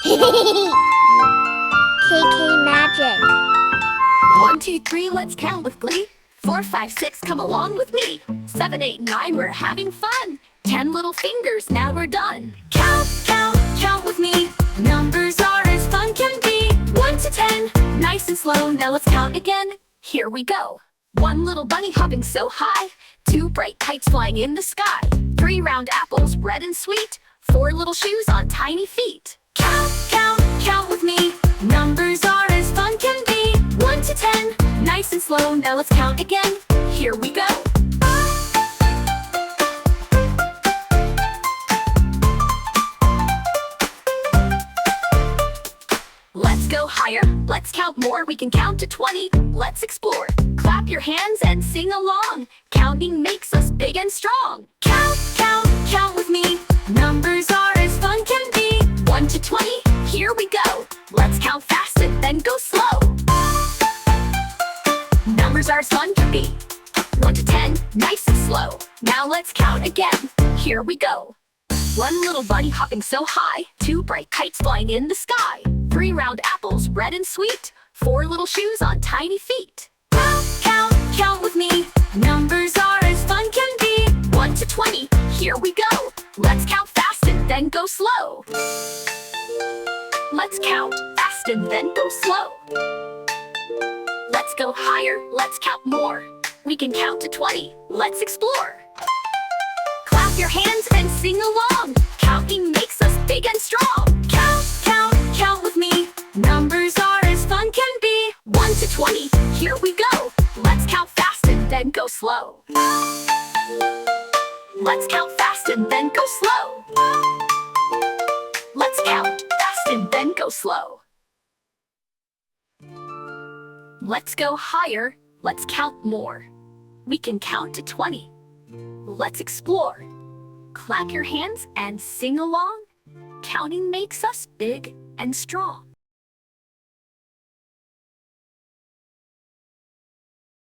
KK Magic. 1, 2, 3, let's count with glee. 4, 5, 6, come along with me. 7, 8, 9, we're having fun. 10 little fingers, now we're done. Count, count, count with me. Numbers are as fun can be. 1 to 10, nice and slow. Now let's count again. Here we go. 1 little bunny hopping so high. 2 bright kites flying in the sky. 3 round apples, red and sweet. 4 little shoes on tiny feet. Count, count, count with me. Numbers are as fun can be. 1 to 10, nice and slow. Now let's count again. Here we go. Let's go higher, let's count more. We can count to 20, let's explore. Clap your hands and sing along. Counting makes us big and strong. Count, count, count with me. Numbers are as fun can be. 1 to 20, here we go. Let's count fast and then go slow. Numbers are as fun can be. 1 to 10, nice and slow. Now let's count again. Here we go. 1 little bunny hopping so high. 2 bright kites flying in the sky. 3 round apples, red and sweet. 4 little shoes on tiny feet. Count, count, count with me. Numbers are as fun can be. 1 to 20, here we go. Let's count fast and then go slow. Let's count fast and then go slow. Let's go higher, let's count more. We can count to 20, let's explore. Clap your hands and sing along. Counting makes us big and strong. Count, count, count with me. Numbers are as fun can be. 1 to 20, here we go. Let's count fast and then go slow. Let's count fast and then go slow. Let's count fast and then go slow. Let's go higher, let's count more. We can count to 20. Let's explore. Clap your hands and sing along. Counting makes us big and strong.